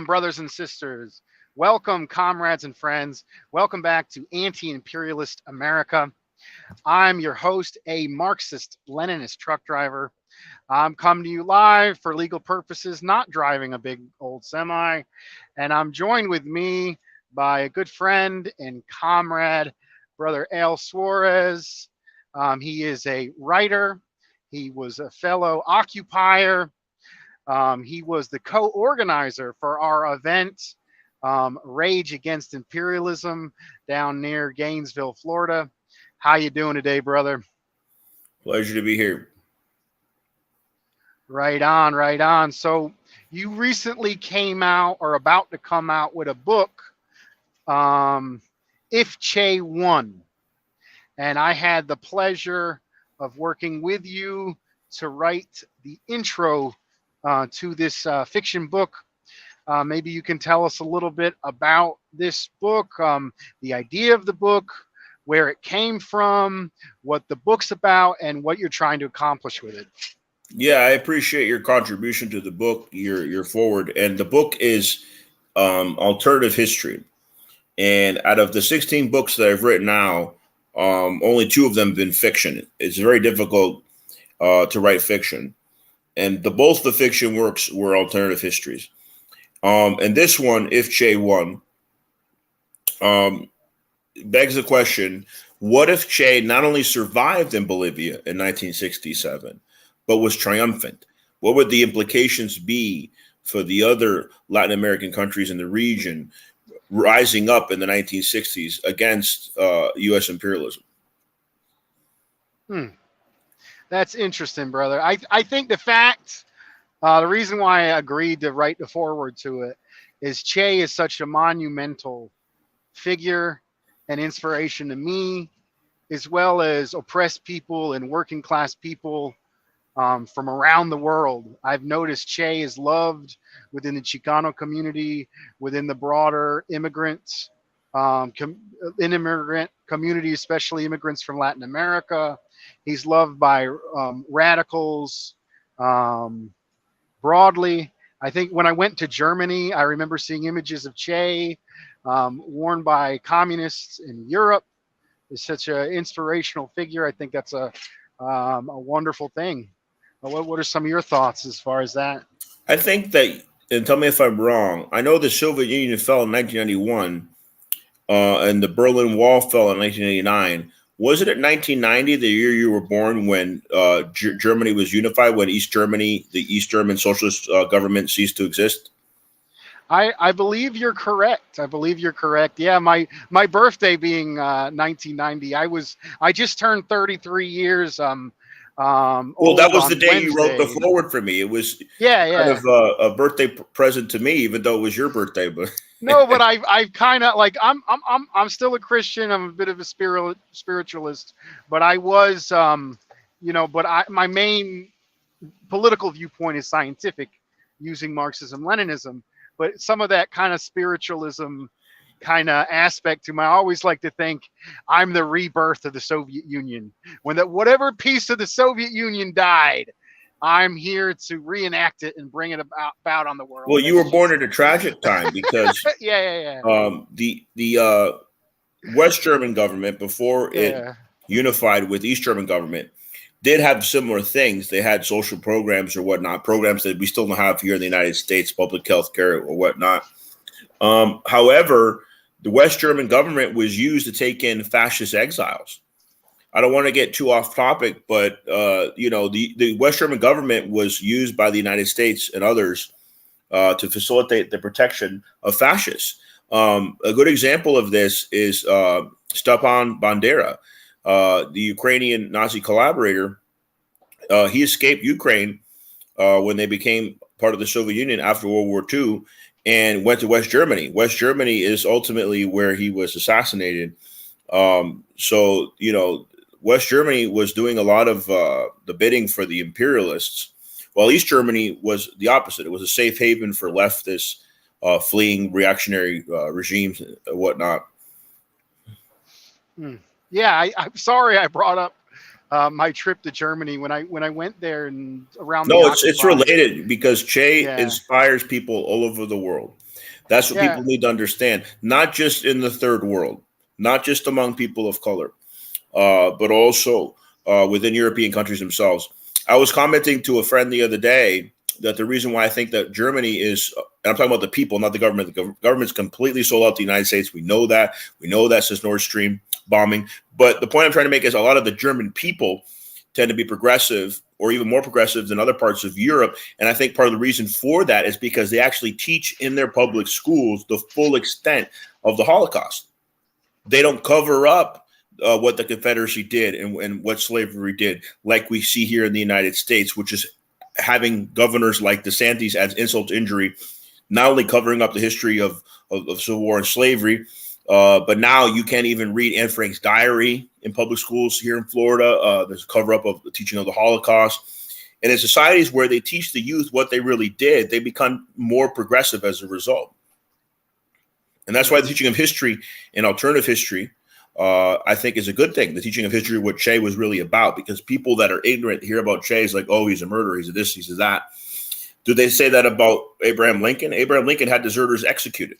brothers and sisters. Welcome, comrades and friends. Welcome back to Anti Imperialist America. I'm your host, a Marxist Leninist truck driver. I'm coming to you live for legal purposes, not driving a big old semi. And I'm joined with me by a good friend and comrade, Brother Al Suarez. He is a writer, he was a fellow occupier. He was the co-organizer for our event, Rage Against Imperialism, down near Gainesville, Florida. How you doing today, brother? Pleasure to be here. Right on, right on. So you recently came out or about to come out with a book, If Che Won. And I had the pleasure of working with you to write the intro to this fiction book. Maybe you can tell us a little bit about this book, the idea of the book, where it came from, what the book's about, and what you're trying to accomplish with it. Yeah, I appreciate your contribution to the book, your forward. And the book is alternative history. And out of the 16 books that I've written now, only 2 of them have been fiction. It's very difficult to write fiction. And both the fiction works were alternative histories. And this one, If Che Won, begs the question, what if Che not only survived in Bolivia in 1967, but was triumphant? What would the implications be for the other Latin American countries in the region rising up in the 1960s against U.S. imperialism? That's interesting, brother. I think the reason why I agreed to write the foreword to it is Che is such a monumental figure and inspiration to me, as well as oppressed people and working class people from around the world. I've noticed Che is loved within the Chicano community, within the broader immigrant community, especially immigrants from Latin America. He's loved by radicals broadly. I think when I went to Germany, I remember seeing images of Che worn by communists in Europe. Is such an inspirational figure. I think that's a wonderful thing. What are some of your thoughts as far as that? I think that, and tell me if I'm wrong, I know the Soviet Union fell in 1991 and the Berlin Wall fell in 1989. Was it at 1990, the year you were born, when Germany was unified, when East Germany, the East German socialist government, ceased to exist? I believe you're correct. I believe you're correct. Yeah, my birthday being 1990, I just turned 33 years. Well, that was the day Wednesday. you wrote the forward for me. It was kind of a birthday present to me, even though it was your birthday. But no, but I've kind of like I'm still a Christian. I'm a bit of a spiritualist, but I was my main political viewpoint is scientific, using Marxism Leninism. But some of that kind of spiritualism kind of aspect to me, I always like to think I'm the rebirth of the Soviet Union. When whatever piece of the Soviet Union died, I'm here to reenact it and bring it about on the world. Well, you were born at a tragic time because yeah. The West German government, before it unified with East German government, did have similar things. They had social programs or whatnot, programs that we still don't have here in the United States, public health care or whatnot. However, the West German government was used to take in fascist exiles. I don't want to get too off topic, but the West German government was used by the United States and others to facilitate the protection of fascists. A good example of this is Stepan Bandera, the Ukrainian Nazi collaborator. He escaped Ukraine when they became part of the Soviet Union after World War II and went to West Germany. West Germany is ultimately where he was assassinated. West Germany was doing a lot of the bidding for the imperialists, while East Germany was the opposite. It was a safe haven for leftists fleeing reactionary regimes and whatnot. Yeah, I'm sorry I brought up my trip to Germany when I went there and around the No, it's occupied. related because Che Yeah, inspires people all over the world. That's what yeah. people need to understand, not just in the third world, not just among people of color, but also within European countries themselves. I was commenting to a friend the other day that the reason why I think that Germany is, and I'm talking about the people, not the government. The government's completely sold out the United States. We know that. We know that since Nord Stream bombing. But the point I'm trying to make is a lot of the German people tend to be progressive or even more progressive than other parts of Europe. And I think part of the reason for that is because they actually teach in their public schools the full extent of the Holocaust. They don't cover up what the Confederacy did and what slavery did, like we see here in the United States, which is having governors like DeSantis as insult to injury, not only covering up the history of Civil War and slavery, but now you can't even read Anne Frank's diary in public schools here in Florida. There's a cover up of the teaching of the Holocaust. And in societies where they teach the youth what they really did, they become more progressive as a result. And that's why the teaching of history and alternative history, I think, is a good thing. The teaching of history, what Che was really about, because people that are ignorant hear about Che is like, oh, he's a murderer, he's a this, he's a that. Do they say that about Abraham Lincoln? Abraham Lincoln had deserters executed.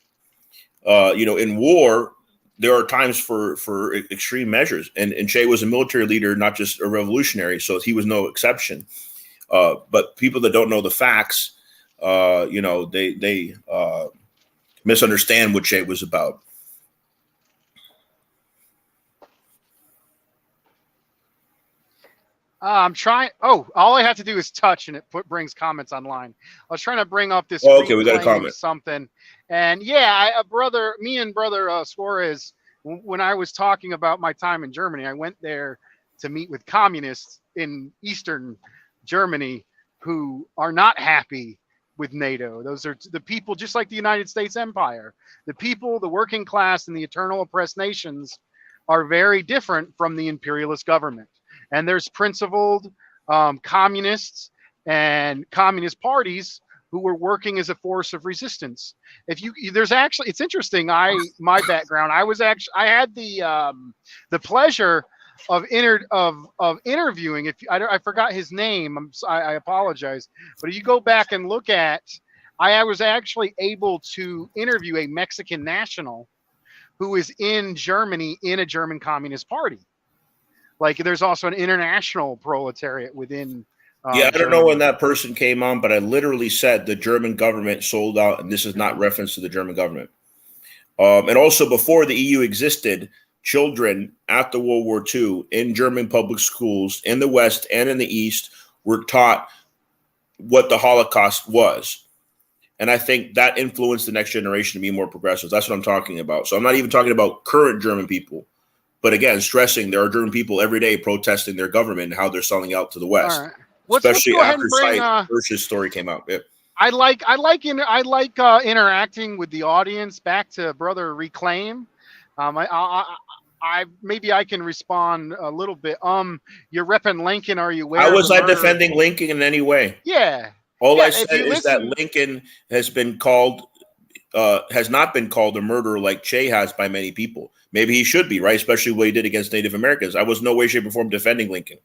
In war, there are times for extreme measures, and Che was a military leader, not just a revolutionary, so he was no exception. But people that don't know the facts, they misunderstand what Che was about. I'm trying. Oh, all I have to do is touch, and it brings comments online. I was trying to bring up this Oh, okay, we got a reclaim comment. something, and yeah, me and brother Suarez. When I was talking about my time in Germany, I went there to meet with communists in Eastern Germany who are not happy with NATO. Those are the people, just like the United States Empire. The people, the working class, and the eternal oppressed nations are very different from the imperialist government. And there's principled communists and communist parties who were working as a force of resistance. It's interesting. My background, I had the pleasure of interviewing. I forgot his name, I apologize. But if you go back and look at, I was actually able to interview a Mexican national who is in Germany in a German Communist Party. Like there's also an international proletariat within. Yeah, I don't Germany. know when that person came on, but I literally said the German government sold out, and this is not reference to the German government. And also, before the EU existed, children after World War II in German public schools in the West and in the East were taught what the Holocaust was. And I think that influenced the next generation to be more progressive. That's what I'm talking about. So I'm not even talking about current German people. But again, stressing there are German people every day protesting their government and how they're selling out to the West, All right. especially Let's go ahead after and bring. Hirsch's story came out. Yeah. I like interacting with the audience. Back to brother Reclaim. I maybe I can respond a little bit. You're repping Lincoln. Are you aware? How was of the I murder? defending Lincoln in any way? Yeah. All Yeah, I said is that Lincoln has been called, has not been called a murderer like Che has by many people. Maybe he should be, right? Especially what he did against Native Americans. I was no way, shape, or form defending Lincoln.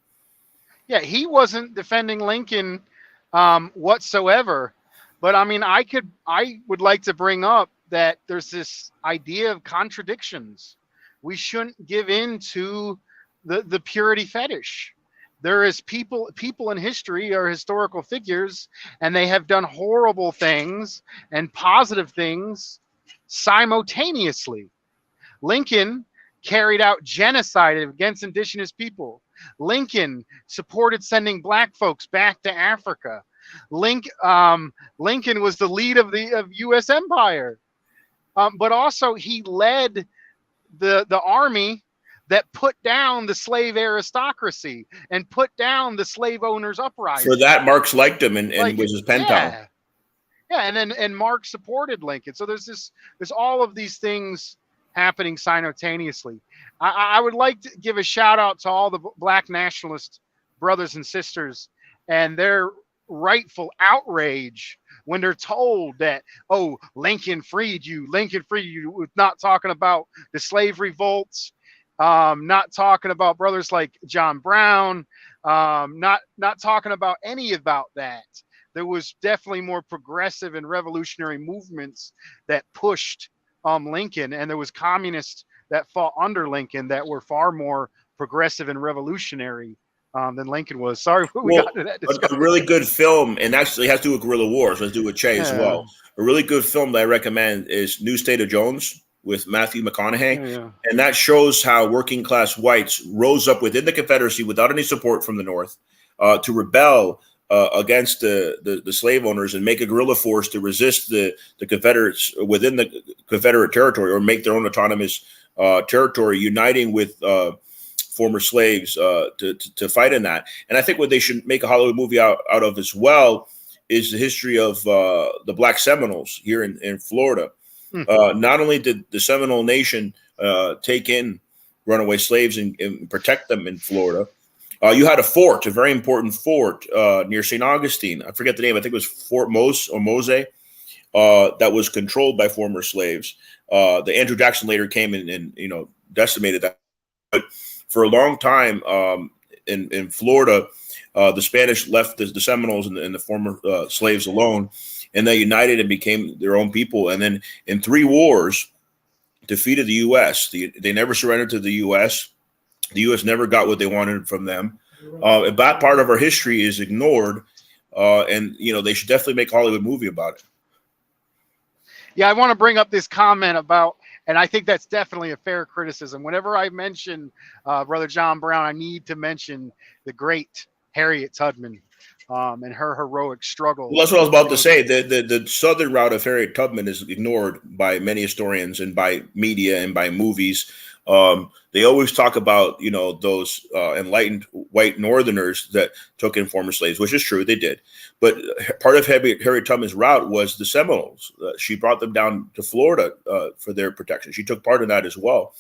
Yeah, he wasn't defending Lincoln whatsoever. But I mean, I would like to bring up that there's this idea of contradictions. We shouldn't give in to the purity fetish. There is people in history are historical figures, and they have done horrible things and positive things simultaneously. Lincoln carried out genocide against indigenous people. Lincoln supported sending black folks back to Africa. Lincoln was the lead of U.S. empire, but also he led the army that put down the slave aristocracy and put down the slave owners uprising. For that, Marx liked him and was his pen pal. Yeah, and Marx supported Lincoln. So there's all of these things happening simultaneously. I would like to give a shout out to all the black nationalist brothers and sisters and their rightful outrage when they're told that, oh, Lincoln freed you. Lincoln freed you. With not talking about the slave revolts not talking about brothers like John Brown, not talking about any about that. There was definitely more progressive and revolutionary movements that pushed Lincoln, and there was communists that fought under Lincoln that were far more progressive and revolutionary than Lincoln was. Sorry, we Well, got to that a discussion. really good film, and actually has to do with guerrilla wars. Let's do with Che as Yeah, well. A really good film that I recommend is New State of Jones with Matthew McConaughey. yeah. And that shows how working class whites rose up within the Confederacy without any support from the North to rebel against the slave owners and make a guerrilla force to resist the Confederates within the Confederate territory, or make their own autonomous territory, uniting with former slaves to fight in that. And I think what they should make a Hollywood movie out of as well is the history of the Black Seminoles here in Florida. Not only did the Seminole Nation take in runaway slaves and protect them in Florida, you had a fort, a very important fort near St. Augustine. I forget the name. I think it was Fort Mose or Mose, that was controlled by former slaves. The Andrew Jackson later came and decimated that. But for a long time in Florida, the Spanish left the Seminoles and the former slaves alone, and they united and became their own people. And then in 3 wars, defeated the U.S. They never surrendered to the U.S. The U.S. never got what they wanted from them. And that part of our history is ignored, and they should definitely make a Hollywood movie about it. Yeah, I want to bring up this comment about, and I think that's definitely a fair criticism. Whenever I mention Brother John Brown, I need to mention the great Harriet Tubman and her heroic struggle. Well, that's what I was about to say. The southern route of Harriet Tubman is ignored by many historians and by media and by movies. They always talk about, those enlightened white Northerners that took in former slaves, which is true, they did. But part of Harriet Tubman's route was the Seminoles. She brought them down to Florida for their protection. She took part in that as well.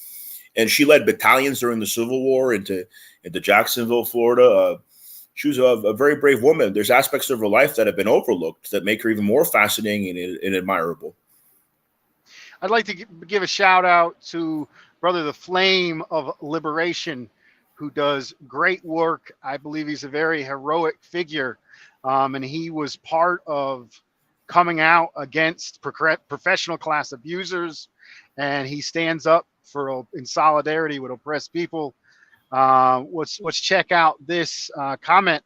And she led battalions during the Civil War into Jacksonville, Florida. She was a very brave woman. There's aspects of her life that have been overlooked that make her even more fascinating and admirable. I'd like to give a shout out to Brother the Flame of Liberation, who does great work. I believe he's a very heroic figure, and he was part of coming out against professional class abusers, and he stands up in solidarity with oppressed people. Let's check out this comment.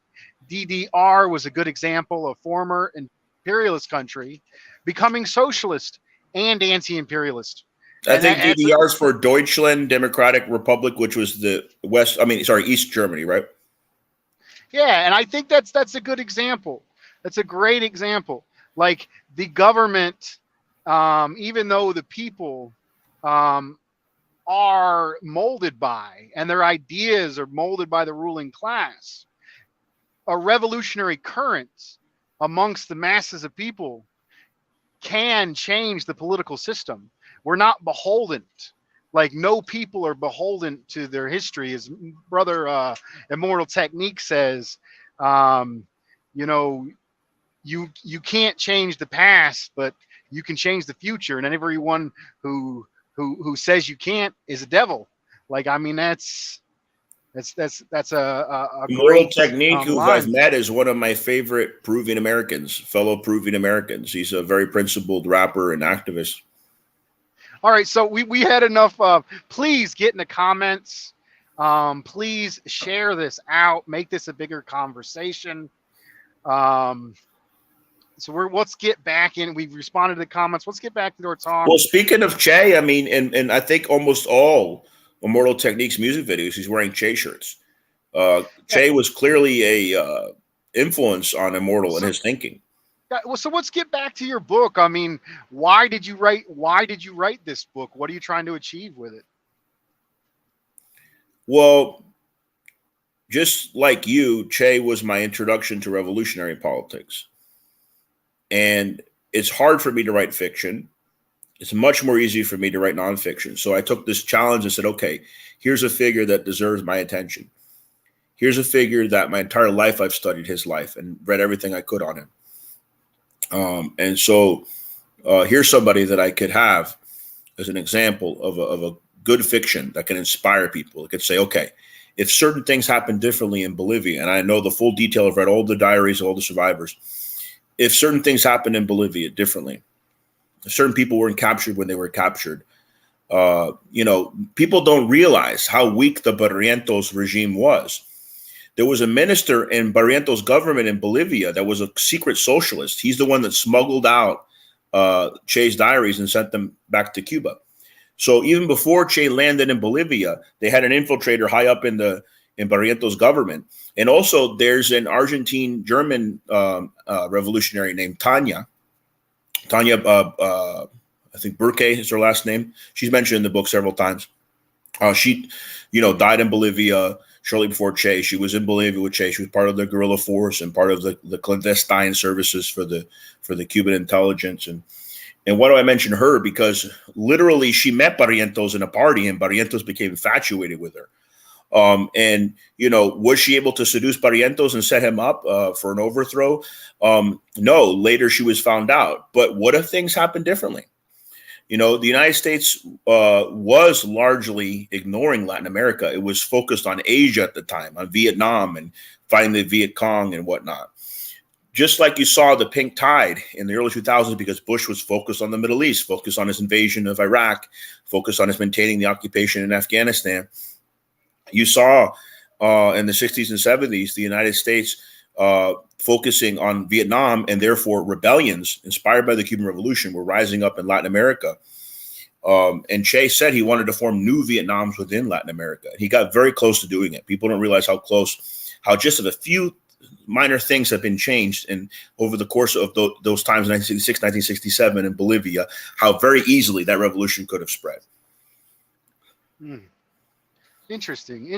DDR was a good example of former imperialist country becoming socialist and anti-imperialist. I think DDR is for Deutschland Democratic Republic, which was the East Germany, right? Yeah, and I think that's a good example. That's a great example. Like the government, even though the people are molded by, and their ideas are molded by the ruling class, a revolutionary current amongst the masses of people can change the political system. We're not beholden. Like no people are beholden to their history. As Brother Immortal Technique says, you can't change the past, but you can change the future. And everyone who says you can't is a devil. Like, I mean, that's a Immortal great Technique, who line. I've met, is one of my favorite Peruvian Americans, fellow Peruvian Americans. He's a very principled rapper and activist. All right, so we had enough. Please get in the comments. Please share this out. Make this a bigger conversation. So let's get back in. We've responded to the comments. Let's get back to our talk. Well, speaking of Che, I mean, and I think almost all Immortal Technique's music videos, he's wearing Che shirts. Che was clearly a influence on Immortal and his thinking. Well, so let's get back to your book. I mean, why did you write this book? What are you trying to achieve with it? Well, just like you, Che was my introduction to revolutionary politics. And it's hard for me to write fiction. It's much more easy for me to write nonfiction. So I took this challenge and said, okay, here's a figure that deserves my attention. Here's a figure that my entire life I've studied his life and read everything I could on him. And so here's somebody that I could have as an example of a good fiction that can inspire people. It could say, okay, if certain things happen differently in Bolivia, and I know the full detail, I've read all the diaries of all the survivors. If certain things happen in Bolivia differently, if certain people weren't captured when they were captured, people don't realize how weak the Barrientos regime was. There was a minister in Barrientos' government in Bolivia that was a secret socialist. He's the one that smuggled out Che's diaries and sent them back to Cuba. So even before Che landed in Bolivia, they had an infiltrator high up in Barrientos' government. And also there's an Argentine-German revolutionary named Tanya. I think Burke is her last name. She's mentioned in the book several times. She died in Bolivia shortly before Che. She was in Bolivia with Che. She was part of the guerrilla force and part of the clandestine services for the Cuban intelligence. And why do I mention her? Because literally she met Barrientos in a party, and Barrientos became infatuated with her. Was she able to seduce Barrientos and set him up for an overthrow? No, later she was found out. But what if things happened differently? The United States was largely ignoring Latin America. It was focused on Asia at the time, on Vietnam and fighting the Viet Cong and whatnot. Just like you saw the pink tide in the early 2000s, because Bush was focused on the Middle East, focused on his invasion of Iraq, focused on his maintaining the occupation in Afghanistan. You saw in the 60s and 70s, the United States focusing on Vietnam, and therefore rebellions inspired by the Cuban Revolution were rising up in Latin America. And Che said he wanted to form new Vietnams within Latin America. He got very close to doing it. People don't realize how just a few minor things have been changed over the course of those times, 1966, 1967 in Bolivia, how very easily that revolution could have spread. Interesting.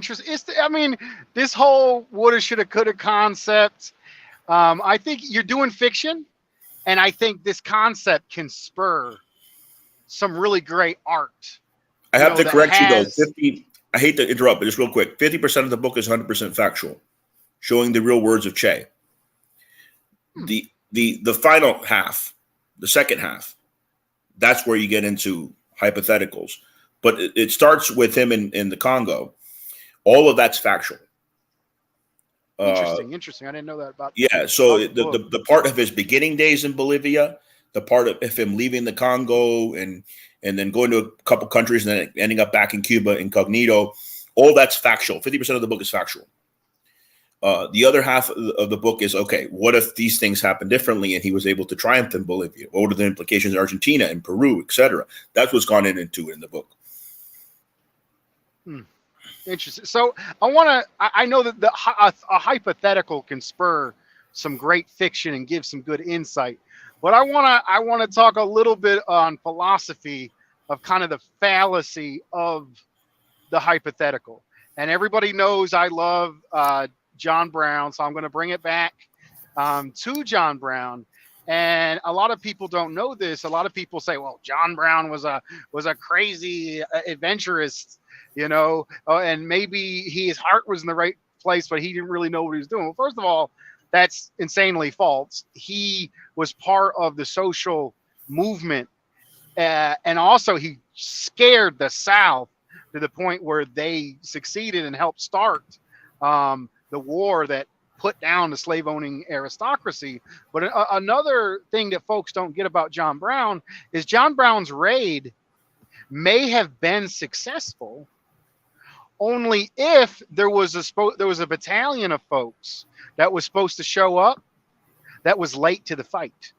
This whole woulda, shoulda, coulda concept, I think you're doing fiction, and I think this concept can spur some really great art. I have to correct you though. I hate to interrupt, but just real quick, 50% of the book is 100% factual, showing the real words of Che. The final half, the second half, that's where you get into hypotheticals. But it starts with him in the Congo. All of that's factual. Interesting. I didn't know that about. Yeah. So the part of his beginning days in Bolivia, the part of him leaving the Congo and then going to a couple countries and then ending up back in Cuba incognito, all that's factual. 50% of the book is factual. The other half of the book is, okay, what if these things happen differently and he was able to triumph in Bolivia? What are the implications in Argentina and Peru, etc.? That's what's gone into it in the book. Interesting. So I know that a hypothetical can spur some great fiction and give some good insight, but I want to talk a little bit on philosophy of kind of the fallacy of the hypothetical. And everybody knows I love John Brown, so I'm going to bring it back to John Brown. And a lot of people don't know this. A lot of people say, well, John Brown was a crazy adventurist, and maybe his heart was in the right place, but he didn't really know what he was doing. Well, first of all, that's insanely false. He was part of the social movement, and also he scared the South to the point where they succeeded and helped start the war that put down the slave-owning aristocracy. But another thing that folks don't get about John Brown is John Brown's raid may have been successful only if there was a battalion of folks that was supposed to show up that was late to the fight,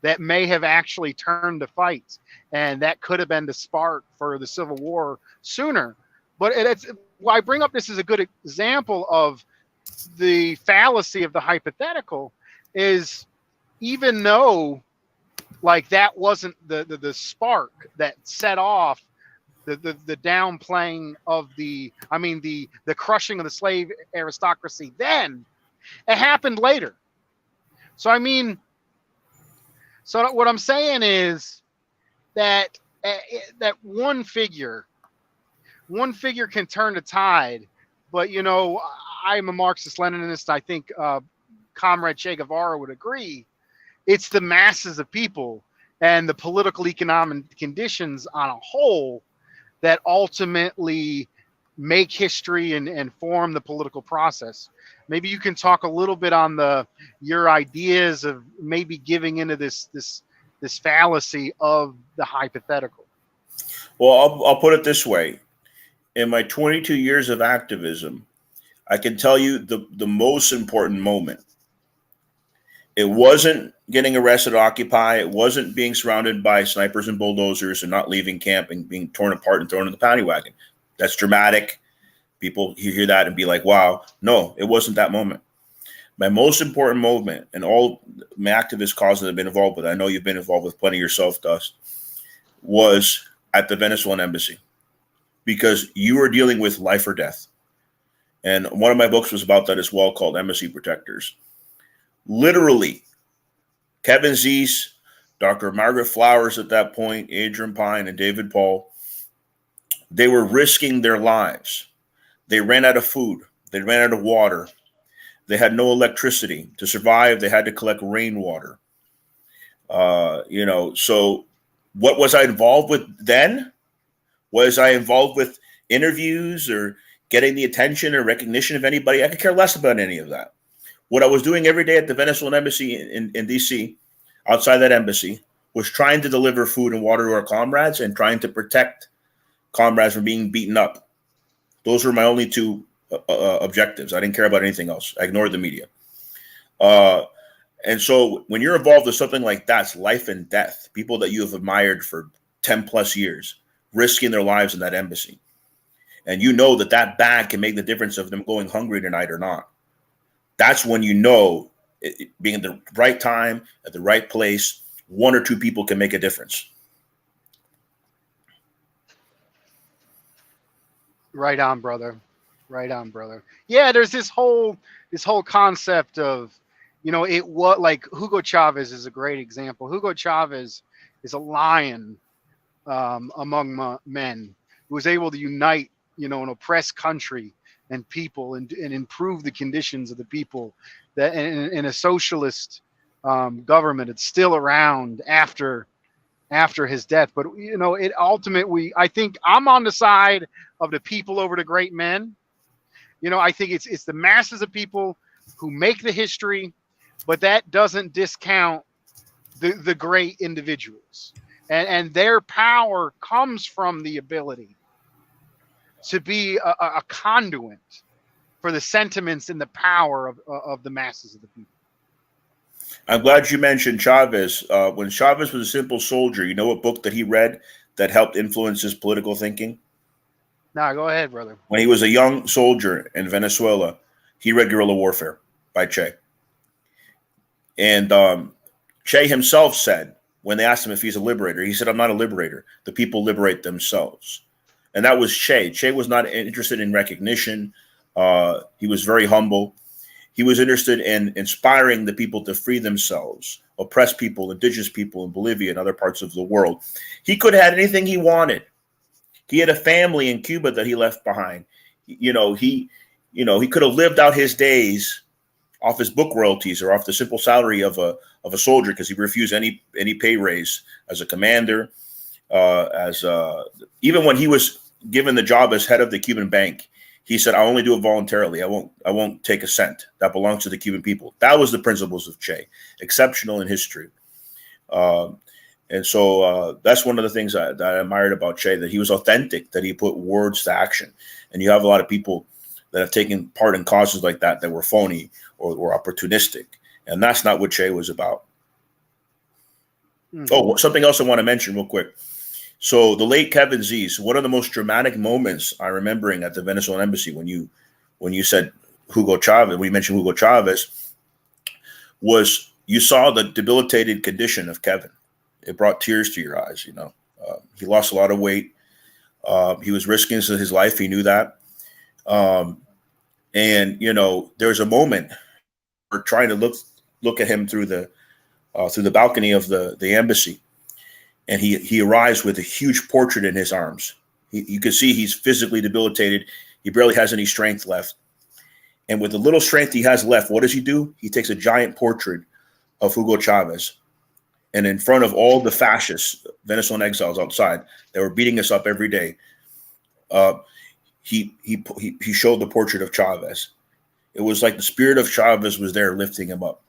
that may have actually turned the fight, and that could have been the spark for the Civil War sooner. But I bring up this as a good example of the fallacy of the hypothetical, is even though like that wasn't the spark that set off the downplaying of the crushing of the slave aristocracy, then it happened later. So what I'm saying is that one figure can turn the tide. But I'm a Marxist-Leninist. I think Comrade Che Guevara would agree. It's the masses of people and the political economic conditions on a whole that ultimately make history and form the political process. Maybe you can talk a little bit on your ideas of maybe giving into this fallacy of the hypothetical. Well, I'll put it this way. In my 22 years of activism, I can tell you the most important moment. It wasn't getting arrested at Occupy. It wasn't being surrounded by snipers and bulldozers and not leaving camp and being torn apart and thrown in the paddy wagon. That's dramatic. People hear that and be like, wow. No, it wasn't that moment. My most important moment, and all my activist causes I've been involved with, I know you've been involved with plenty yourself, Dust, was at the Venezuelan embassy, because you were dealing with life or death. And one of my books was about that as well, called Embassy Protectors. Literally, Kevin Zeese, Dr. Margaret Flowers at that point, Adrian Pine, and David Paul, they were risking their lives. They ran out of food. They ran out of water. They had no electricity. To survive, they had to collect rainwater. So what was I involved with then? Was I involved with interviews or getting the attention or recognition of anybody? I could care less about any of that. What I was doing every day at the Venezuelan embassy in D.C., outside that embassy, was trying to deliver food and water to our comrades and trying to protect comrades from being beaten up. Those were my only two objectives. I didn't care about anything else. I ignored the media. And so when you're involved with something like that, it's life and death. People that you have admired for 10 plus years, risking their lives in that embassy. And you know that bag can make the difference of them going hungry tonight or not. That's when you know, being at the right time, at the right place, one or two people can make a difference. Right on, brother. Right on, brother. Yeah, there's this whole concept of, like Hugo Chavez is a great example. Hugo Chavez is a lion among men who was able to unite, an oppressed country and people and improve the conditions of the people, that in a socialist government it's still around after his death. But it ultimately, I think I'm on the side of the people over the great men. I think it's the masses of people who make the history, but that doesn't discount the great individuals, and their power comes from the ability to be a conduit for the sentiments and the power of the masses of the people. I'm glad you mentioned Chavez. When Chavez was a simple soldier, you know what book that he read that helped influence his political thinking? No, go ahead, brother. When he was a young soldier in Venezuela, he read Guerrilla Warfare by Che. And Che himself said, when they asked him if he's a liberator, he said, "I'm not a liberator. The people liberate themselves." And that was Che. Che was not interested in recognition. He was very humble. He was interested in inspiring the people to free themselves, oppressed people, indigenous people in Bolivia and other parts of the world. He could have had anything he wanted. He had a family in Cuba that he left behind. He could have lived out his days off his book royalties or off the simple salary of a soldier, because he refused any pay raise as a commander. Even when he was given the job as head of the Cuban bank, he said, "I'll only do it voluntarily. I won't take a cent. That belongs to the Cuban people." That was the principles of Che, exceptional in history. And so that's one of the things that I admired about Che, that he was authentic, that he put words to action. And you have a lot of people that have taken part in causes like that were phony or were opportunistic. And that's not what Che was about. Mm-hmm. Oh, something else I want to mention real quick. So the late Kevin Zeese, one of the most dramatic moments I'm remembering at the Venezuelan embassy when you said Hugo Chavez, we mentioned Hugo Chavez, was you saw the debilitated condition of Kevin. It brought tears to your eyes. He lost a lot of weight. He was risking his life. He knew that. And there's a moment we're trying to look at him through the balcony of the embassy. And he arrives with a huge portrait in his arms. You can see he's physically debilitated. He barely has any strength left. And with the little strength he has left, what does he do? He takes a giant portrait of Hugo Chavez. And in front of all the fascists, Venezuelan exiles outside, that were beating us up every day, he showed the portrait of Chavez. It was like the spirit of Chavez was there lifting him up.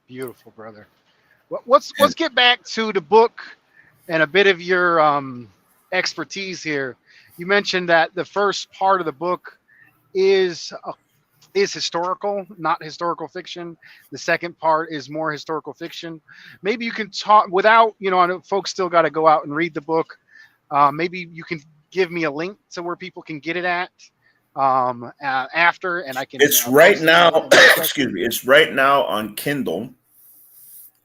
Beautiful, brother. Let's get back to the book and a bit of your expertise here. You mentioned that the first part of the book is historical, not historical fiction. The second part is more historical fiction. Maybe you can talk without, I know folks still got to go out and read the book. Maybe you can give me a link to where people can get it at after, and I can. It's right now. Excuse me. It's right now on Kindle.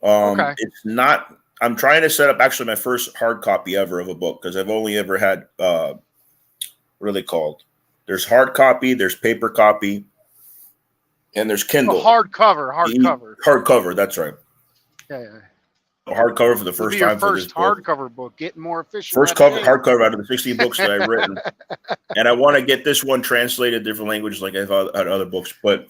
Okay. It's not. I'm trying to set up actually my first hard copy ever of a book because I've only ever had what are they called? There's hard copy, there's paper copy, and there's Kindle. Hardcover. That's right. Yeah. Hardcover for the first time. First hardcover book, getting more efficient. First hardcover out of the 60 books that I've written, and I want to get this one translated different languages like I've had other books. But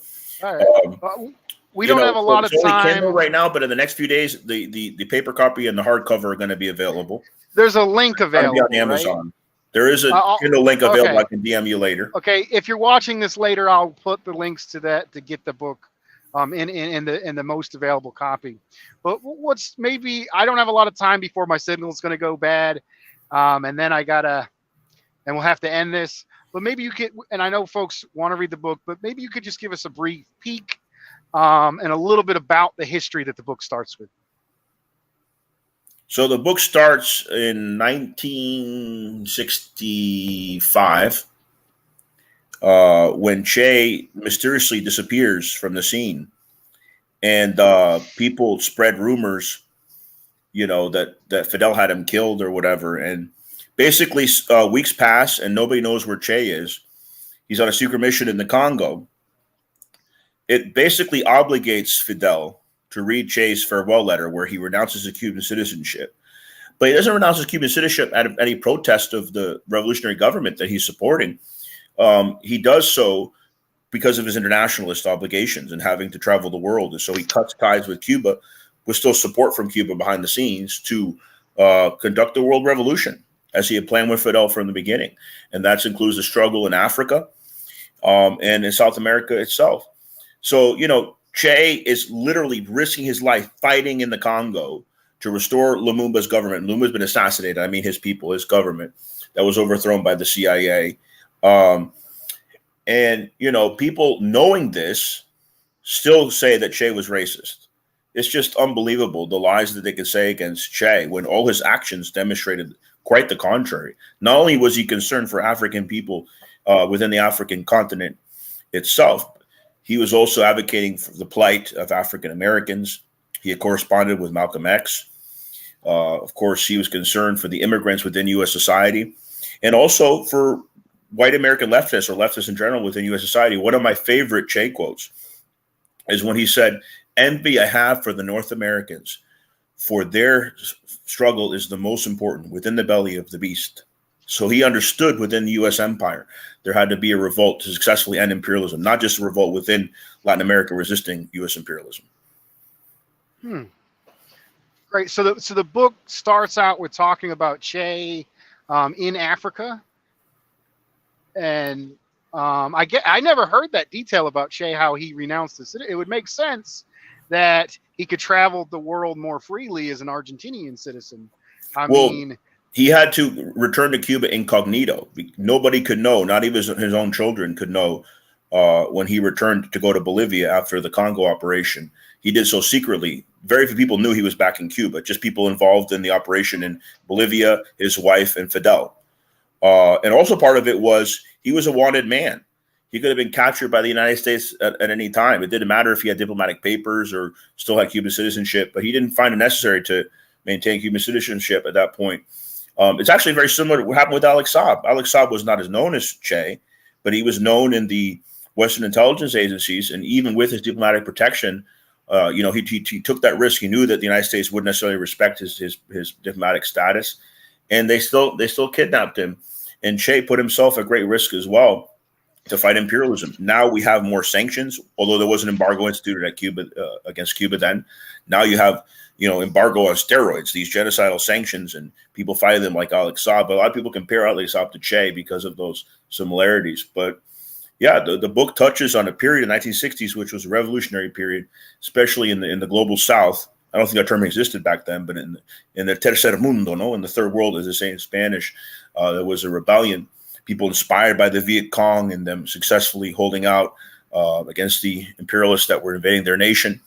we don't have a lot of time Kindle right now. But in the next few days, the paper copy and the hardcover are going to be available. There's a link available on Amazon. Right? There is a Kindle link available. I can DM you later. Okay, if you're watching this later, I'll put the links to that to get the book in the most available copy. But what's maybe I don't have a lot of time before my signal is going to go bad, and then we'll have to end this. But maybe you could, and I know folks want to read the book, but maybe you could just give us a brief peek and a little bit about the history that the book starts with. So the book starts in 1965 when Che mysteriously disappears from the scene. And people spread rumors, that Fidel had him killed or whatever. And basically weeks pass and nobody knows where Che is. He's on a secret mission in the Congo. It basically obligates Fidel to read Che's farewell letter where he renounces his Cuban citizenship. But he doesn't renounce his Cuban citizenship at any protest of the revolutionary government that he's supporting. He does so because of his internationalist obligations and having to travel the world. And so he cuts ties with Cuba, with still support from Cuba behind the scenes to conduct the world revolution, as he had planned with Fidel from the beginning. And that includes the struggle in Africa and in South America itself. So, Che is literally risking his life fighting in the Congo to restore Lumumba's government. Lumumba's been assassinated. I mean, his people, his government that was overthrown by the CIA. And, people knowing this still say that Che was racist. It's just unbelievable, the lies that they could say against Che when all his actions demonstrated quite the contrary. Not only was he concerned for African people within the African continent itself, he was also advocating for the plight of African Americans. He had corresponded with Malcolm X. Of course, he was concerned for the immigrants within U.S. society and also for white American leftists or leftists in general within U.S. society. One of my favorite Che quotes is when he said, "Envy I have for the North Americans, for their struggle is the most important within the belly of the beast." So he understood within the U.S. empire, there had to be a revolt to successfully end imperialism, not just a revolt within Latin America resisting U.S. imperialism. Great. So the book starts out with talking about Che in Africa. And I never heard that detail about Che, how he renounced the citizenship. It would make sense that he could travel the world more freely as an Argentinian citizen. I mean, he had to return to Cuba incognito. Nobody could know, not even his own children could know when he returned to go to Bolivia after the Congo operation. He did so secretly. Very few people knew he was back in Cuba, just people involved in the operation in Bolivia, his wife, and Fidel. And also part of it was he was a wanted man. He could have been captured by the United States at any time. It didn't matter if he had diplomatic papers or still had Cuban citizenship, but he didn't find it necessary to maintain Cuban citizenship at that point. It's actually very similar to what happened with Alex Saab. Alex Saab was not as known as Che, but he was known in the Western intelligence agencies, and even with his diplomatic protection, he took that risk. He knew that the United States wouldn't necessarily respect his diplomatic status, and they still kidnapped him. And Che put himself at great risk as well to fight imperialism. Now we have more sanctions, although there was an embargo instituted at Cuba against Cuba then. Now you have embargo on steroids, these genocidal sanctions, and people fighting them like Alex Saab. But a lot of people compare Alex Saab to Che because of those similarities. But yeah, the book touches on a period in the 1960s, which was a revolutionary period, especially in the global South. I don't think that term existed back then, but in the tercer mundo, no, in the third world, as they say in Spanish, there was a rebellion. People inspired by the Viet Cong and them successfully holding out against the imperialists that were invading their nation.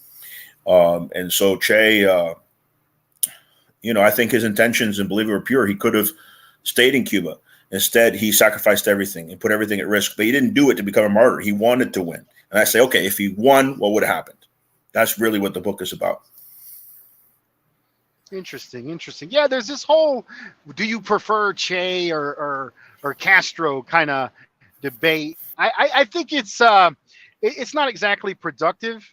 And so Che, I think his intentions and belief were pure. He could have stayed in Cuba. Instead, he sacrificed everything and put everything at risk. But he didn't do it to become a martyr. He wanted to win. And I say, okay, if he won, what would have happened? That's really what the book is about. Interesting. Yeah, there's this whole, do you prefer Che or Castro kind of debate. I think it's not exactly productive.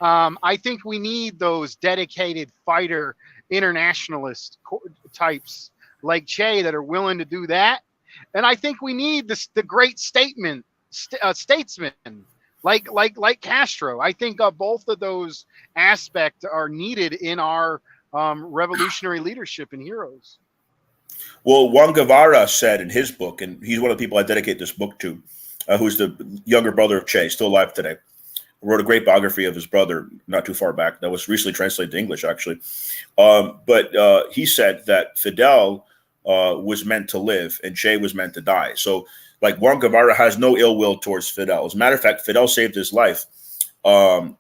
I think we need those dedicated fighter internationalist types like Che that are willing to do that. And I think we need the great statesmen like Castro. I think both of those aspects are needed in our revolutionary leadership and heroes. Well, Juan Guevara said in his book, and he's one of the people I dedicate this book to, who's the younger brother of Che, still alive today. Wrote a great biography of his brother not too far back that was recently translated to English, actually. But he said that Fidel was meant to live and Che was meant to die. So, like, Juan Guevara has no ill will towards Fidel. As a matter of fact, Fidel saved his life. Juan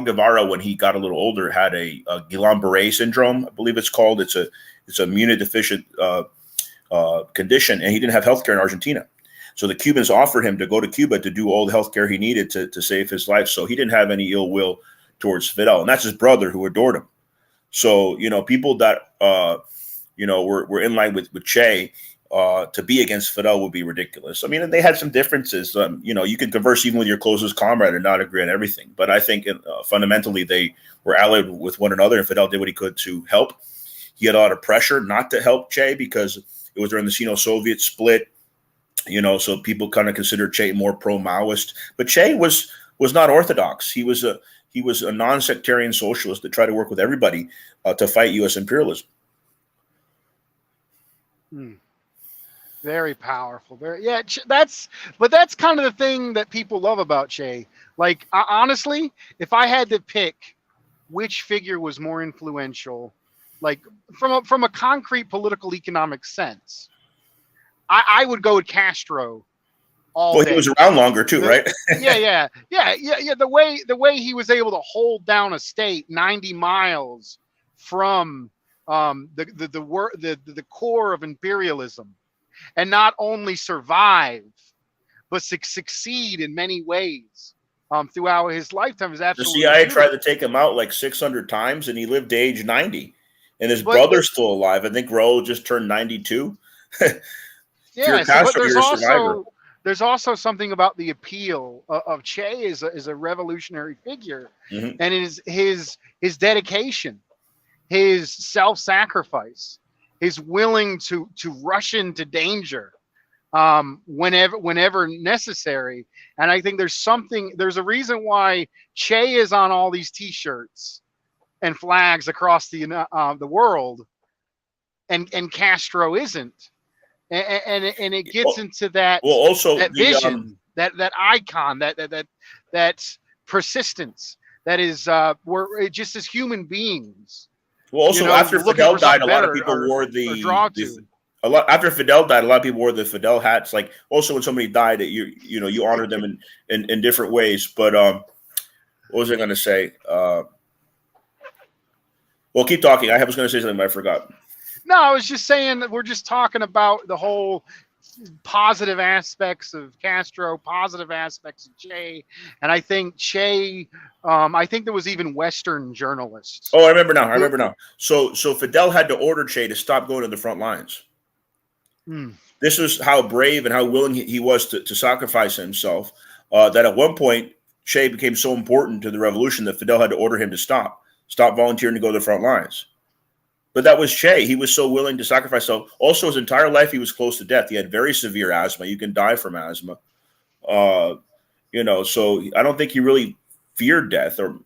Guevara, when he got a little older, had a Guillain-Barré syndrome, I believe it's called. It's a immunodeficient condition, and he didn't have healthcare in Argentina. So the Cubans offered him to go to Cuba to do all the healthcare he needed to save his life. So he didn't have any ill will towards Fidel, and that's his brother who adored him. So, people that were in line with Che to be against Fidel would be ridiculous. I mean, they had some differences. You can converse even with your closest comrade and not agree on everything. But I think fundamentally they were allied with one another, and Fidel did what he could to help. He had a lot of pressure not to help Che because it was during the Sino-Soviet split. So people kind of considered Che more pro-Maoist, but Che was not orthodox. He was a non-sectarian socialist that tried to work with everybody to fight U.S. imperialism. Very powerful. That's kind of the thing that people love about Che. Like, honestly, if I had to pick which figure was more influential, like from a concrete political economic sense, I would go with Castro all day. He was around longer too, right? Yeah. The way he was able to hold down a state 90 miles from the core of imperialism, and not only survive but succeed in many ways throughout his lifetime is absolutely. The CIA tried to take him out like 600 times, and he lived to age 90. And his brother's still alive. I think Raul just turned 92. Yeah, but there's also something about the appeal of Che as a revolutionary figure, and his dedication, his self-sacrifice, his willing to rush into danger whenever necessary. And I think there's a reason why Che is on all these T-shirts and flags across the world, and Castro isn't. And it gets into that vision, that icon, that persistence, that is we're just as human beings. Well, also after Fidel died, a lot of people wore after Fidel died, a lot of people wore the Fidel hats. Like, also when somebody died, that you honor them in different ways. But what was I going to say? Well, keep talking. I was going to say something, but I forgot. No, I was just saying that we're just talking about the whole positive aspects of Castro, positive aspects of Che, and I think Che. I think there was even Western journalists. Oh, I remember now. So Fidel had to order Che to stop going to the front lines. This was how brave and how willing he was to sacrifice himself. That at one point Che became so important to the revolution that Fidel had to order him to stop volunteering to go to the front lines. But that was Che. He was so willing to sacrifice. So also his entire life, he was close to death. He had very severe asthma. You can die from asthma. So I don't think he really feared death, or,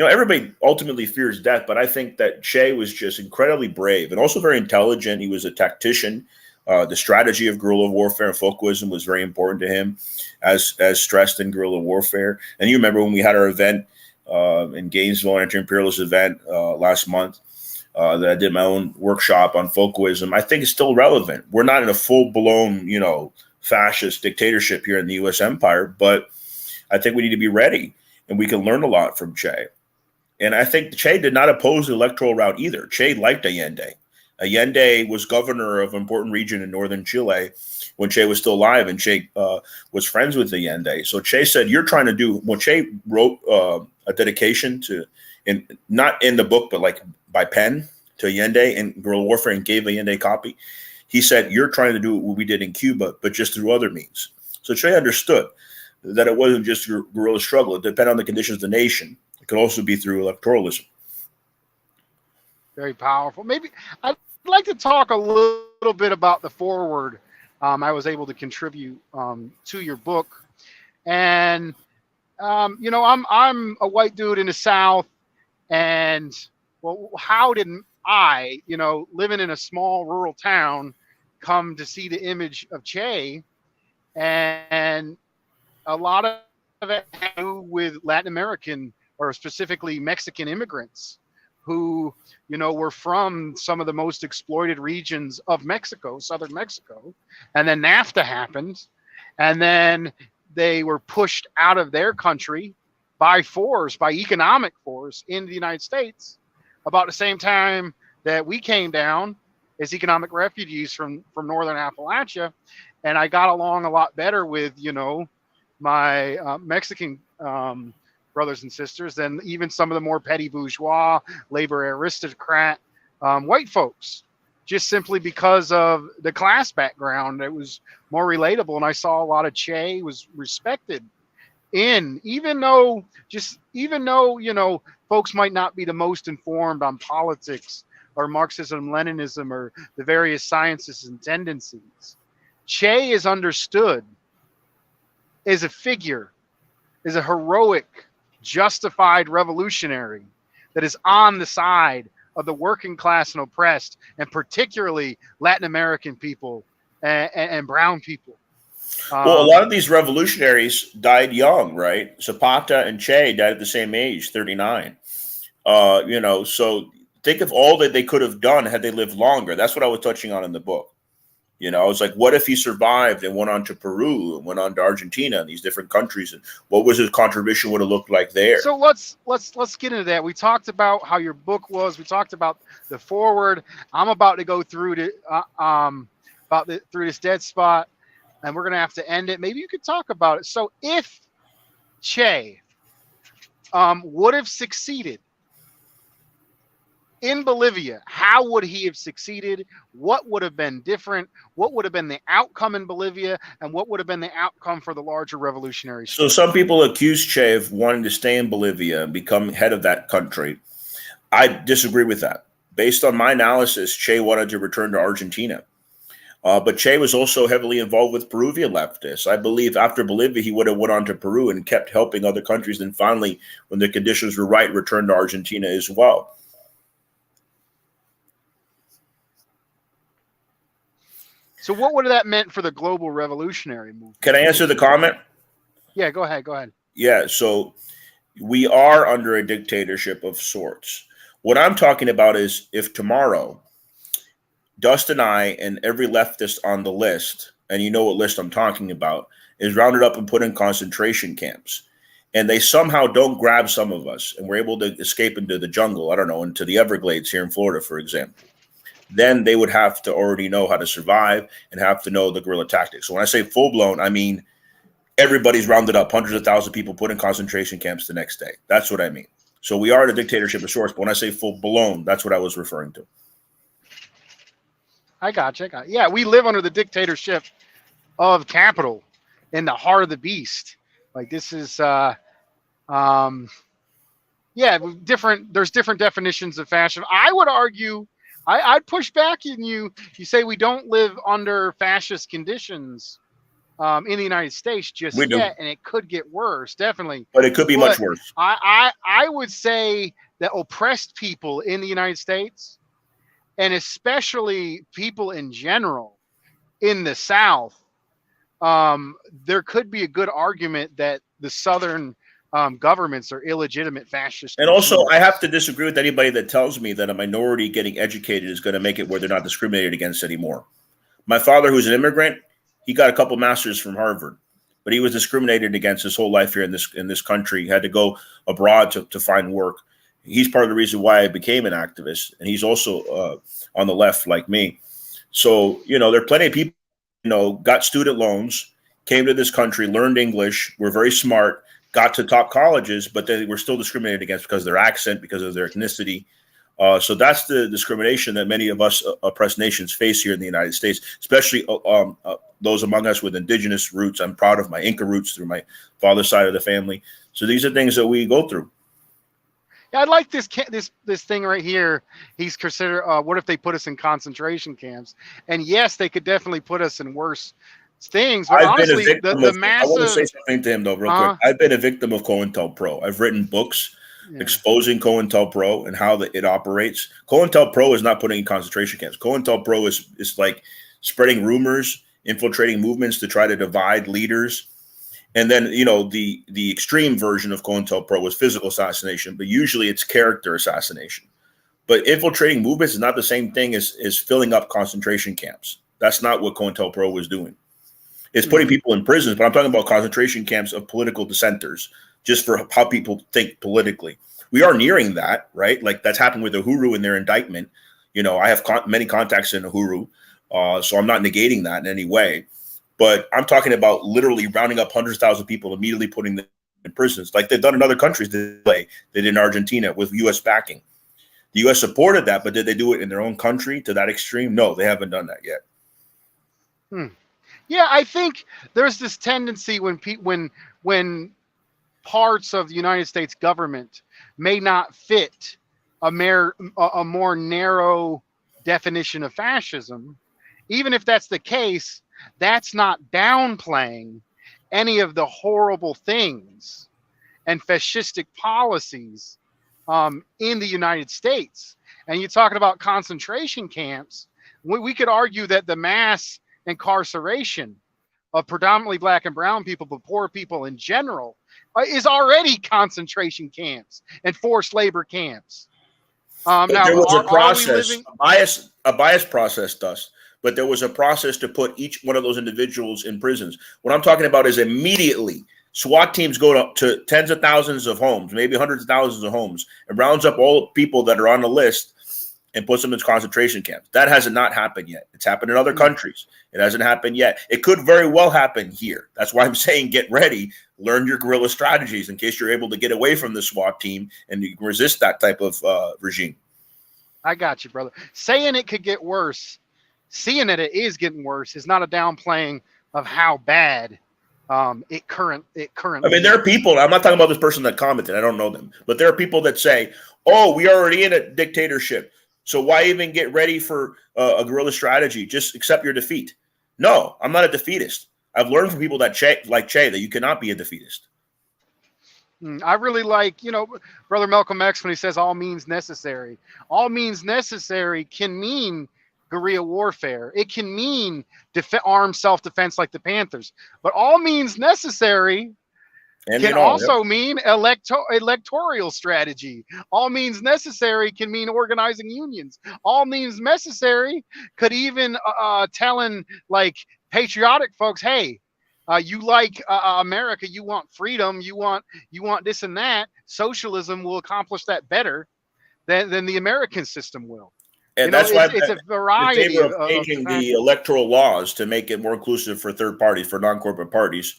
everybody ultimately fears death, but I think that Che was just incredibly brave and also very intelligent. He was a tactician. The strategy of guerrilla warfare and folkwarism was very important to him, as stressed in guerrilla warfare. And you remember when we had our event in Gainesville, anti-imperialist event last month, that I did my own workshop on folkwarism. I think it's still relevant. We're not in a full-blown, fascist dictatorship here in the U.S. empire, but I think we need to be ready, and we can learn a lot from Che. And I think Che did not oppose the electoral route either. Che liked Allende. Allende was governor of an important region in northern Chile when Che was still alive, and Che was friends with Allende. So Che said, "You're trying to do." When Che wrote a dedication not in the book, but like by pen to Allende in guerrilla warfare, and gave Allende a copy, he said, "You're trying to do what we did in Cuba, but just through other means." So Che understood that it wasn't just a guerrilla struggle; it depended on the conditions of the nation. It could also be through electoralism. Very powerful. Maybe I'd like to talk a little bit about the foreword I was able to contribute to your book. And I'm a white dude in the South, and well, how did I, living in a small rural town, come to see the image of Che? And a lot of it had to do with Latin American, or specifically Mexican immigrants who, were from some of the most exploited regions of Mexico, southern Mexico. And then NAFTA happened, and then they were pushed out of their country by economic force in the United States, about the same time that we came down as economic refugees from northern Appalachia. And I got along a lot better with, my Mexican brothers and sisters than even some of the more petty bourgeois, labor aristocrat white folks, just simply because of the class background. It was more relatable, and I saw a lot of Che was respected even though folks might not be the most informed on politics or Marxism, Leninism, or the various sciences and tendencies. Che is understood as a figure, as a heroic, justified revolutionary that is on the side of the working class and oppressed, and particularly Latin American people and brown people. Well, a lot of these revolutionaries died young, right? Zapata and Che died at the same age, 39. So think of all that they could have done had they lived longer. That's what I was touching on in the book. I was like, what if he survived and went on to Peru and went on to Argentina and these different countries, and what was his contribution would have looked like there? So let's get into that. We talked about how your book was. We talked about the foreword. I'm about to go through through this dead spot, and we're gonna have to end it. Maybe you could talk about it. So if Che would have succeeded in Bolivia, how would he have succeeded? What would have been different? What would have been the outcome in Bolivia? And what would have been the outcome for the larger revolutionary story? So some people accuse Che of wanting to stay in Bolivia and become head of that country. I disagree with that. Based on my analysis, Che wanted to return to Argentina. But Che was also heavily involved with Peruvian leftists. I believe after Bolivia, he would have went on to Peru and kept helping other countries. And finally, when the conditions were right, returned to Argentina as well. So what would that meant for the global revolutionary movement? Can I answer the comment? Yeah, go ahead. Yeah, so we are under a dictatorship of sorts. What I'm talking about is if tomorrow, Dust and I and every leftist on the list, and you know what list I'm talking about, is rounded up and put in concentration camps, and they somehow don't grab some of us, and we're able to escape into the jungle, I don't know, into the Everglades here in Florida, for example, then they would have to already know how to survive and have to know the guerrilla tactics. So when I say full-blown, I mean everybody's rounded up, hundreds of thousands of people put in concentration camps the next day. That's what I mean. So we are in a dictatorship of sorts, but when I say full-blown, that's what I was referring to. I got you. Yeah, we live under the dictatorship of capital in the heart of the beast. Like this is, different. There's different definitions of fascism. I would argue, I'd push back in you. You say we don't live under fascist conditions. in the United States just We do, yet, and it could get worse, definitely. but it could be much But worse. I would say that oppressed people in the United States, and especially people in general in the South, there could be a good argument that the Southern governments are illegitimate fascist And also, I have regimes. to disagree with anybody that tells me that a minority getting educated is going to make it where they're not discriminated against anymore. My father, who's an immigrant, he got a couple masters from Harvard, but he was discriminated against his whole life here in this country. He had to go abroad to find work. He's part of the reason why I became an activist, and he's also on the left like me. So there are plenty of people got student loans, came to this country, learned English, were very smart, got to top colleges, but they were still discriminated against because of their accent, because of their ethnicity. So that's the discrimination that many of us oppressed nations face here in the United States, especially those among us with indigenous roots. I'm proud of my Inca roots through my father's side of the family. So these are things that we go through. Yeah, I like this thing right here. He's considered. What if they put us in concentration camps? And yes, they could definitely put us in worse things. But honestly, the I want to say massive. something to him though, real quick. I've been a victim of COINTELPRO. I've written books exposing COINTELPRO and how it operates. COINTELPRO is not putting in concentration camps. COINTELPRO is like spreading rumors, infiltrating movements to try to divide leaders. And then, the extreme version of COINTELPRO was physical assassination, but usually it's character assassination. But infiltrating movements is not the same thing as filling up concentration camps. That's not what COINTELPRO was doing. It's putting people in prisons, but I'm talking about concentration camps of political dissenters, just for how people think politically. We are nearing that, right? Like that's happened with Uhuru in their indictment. I have many contacts in Uhuru, so I'm not negating that in any way. But I'm talking about literally rounding up hundreds of thousands of people, immediately putting them in prisons, like they've done in other countries. They did in Argentina with U.S. backing. The U.S. supported that, but did they do it in their own country to that extreme? No, they haven't done that yet. Yeah, I think there's this tendency when parts of the United States government may not fit a more narrow definition of fascism. Even if that's the case, that's not downplaying any of the horrible things and fascistic policies in the United States. And you're talking about concentration camps. We could argue that the mass incarceration of predominantly black and brown people, but poor people in general, is already concentration camps and forced labor camps. Now, there was a process, a bias process, thus. But there was a process to put each one of those individuals in prisons. What I'm talking about is immediately SWAT teams go to tens of thousands of homes, maybe hundreds of thousands of homes, and rounds up all people that are on the list and puts them in concentration camps. That has not happened yet. It's happened in other countries. It hasn't happened yet. It could very well happen here. That's why I'm saying get ready, learn your guerrilla strategies in case you're able to get away from the SWAT team and you can resist that type of regime. I got you, brother. Saying it could get worse, seeing that it is getting worse is not a downplaying of how bad it currently. I mean, there are people. I'm not talking about this person that commented. I don't know them, but there are people that say, "Oh, we are already in a dictatorship, so why even get ready for a guerrilla strategy? Just accept your defeat." No, I'm not a defeatist. I've learned from people that like Che that you cannot be a defeatist. I really like, Brother Malcolm X when he says all means necessary. All means necessary can mean guerrilla warfare. It can mean armed self-defense like the Panthers. But all means necessary can also mean electoral strategy. All means necessary can mean organizing unions. All means necessary could even telling like patriotic folks, hey, you like America, you want freedom, you want this and that. Socialism will accomplish that better than the American system will. And that's why it's a variety of changing the electoral laws to make it more inclusive for third parties, for non-corporate parties.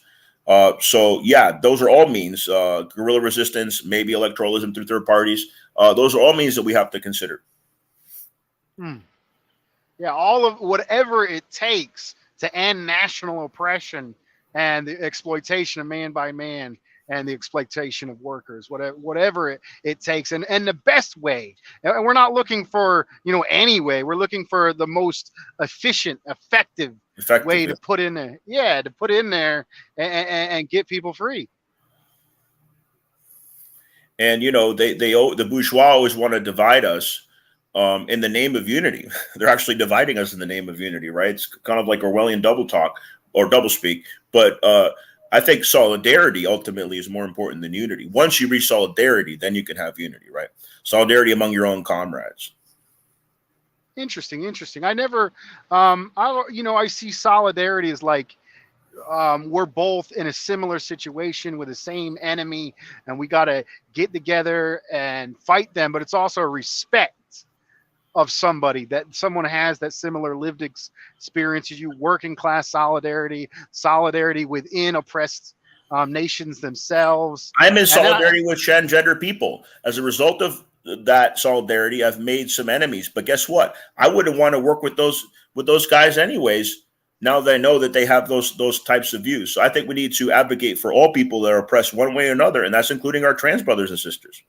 So yeah, those are all means, guerrilla resistance, maybe electoralism through third parties. Those are all means that we have to consider. Yeah, all of whatever it takes to end national oppression and the exploitation of man by man and the exploitation of workers, whatever it takes. And the best way, and we're not looking for, any way, we're looking for the most efficient, effective way effectively. to put in there. Yeah, to put in there and get people free. And the bourgeois always want to divide us in the name of unity. They're actually dividing us in the name of unity, right? It's kind of like Orwellian double talk or double speak. But I think solidarity ultimately is more important than unity. Once you reach solidarity, then you can have unity, right? Solidarity among your own comrades. Interesting. I never, I see solidarity as like we're both in a similar situation with the same enemy, and we got to get together and fight them. But it's also a respect of somebody that someone has that similar lived experience as you. Working class solidarity within oppressed nations themselves, I'm in and then solidarity with transgender people. As a result of that solidarity, I've made some enemies. But guess what? I wouldn't want to work with those guys anyways. Now that I know that they have those types of views, so I think we need to advocate for all people that are oppressed one way or another, and that's including our trans brothers and sisters.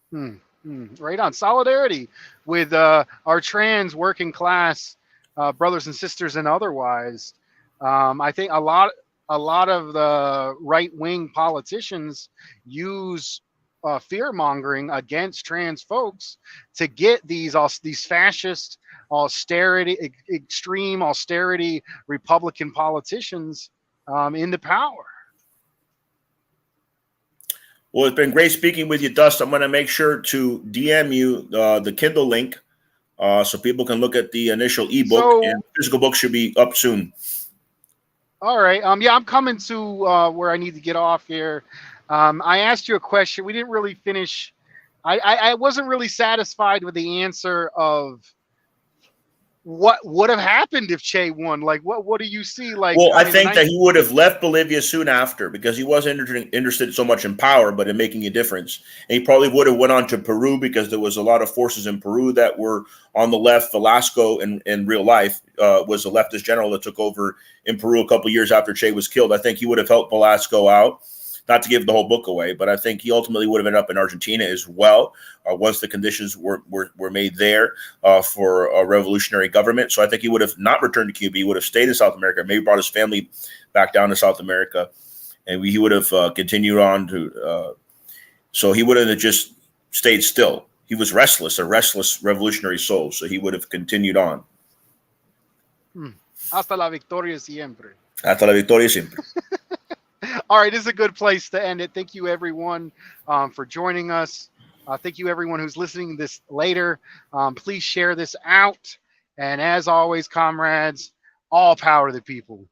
Right on. Solidarity with our trans working class brothers and sisters and otherwise. I think a lot of the right wing politicians use fear mongering against trans folks to get these fascist extreme austerity Republican politicians into power. Well, it's been great speaking with you, Dust. I'm going to make sure to DM you the Kindle link so people can look at the initial ebook, and physical book should be up soon. All right. Yeah, I'm coming to where I need to get off here. I asked you a question. We didn't really finish. I wasn't really satisfied with the answer of what would have happened if Che won. Like, what do you see? Like, well, I think that he would have left Bolivia soon after because he wasn't interested so much in power, but in making a difference. And he probably would have went on to Peru because there was a lot of forces in Peru that were on the left. Velasco, in real life, was a leftist general that took over in Peru a couple of years after Che was killed. I think he would have helped Velasco out. Not to give the whole book away, but I think he ultimately would have ended up in Argentina as well once the conditions were made there for a revolutionary government. So I think he would have not returned to Cuba. He would have stayed in South America, maybe brought his family back down to South America, and he would have continued on to. So he wouldn't have just stayed still. He was restless, a restless revolutionary soul. So he would have continued on. Hasta la victoria siempre. Hasta la victoria siempre. All right, this is a good place to end it. Thank you, everyone, for joining us. Thank you, everyone who's listening to this later. Please share this out. And as always, comrades, all power to the people.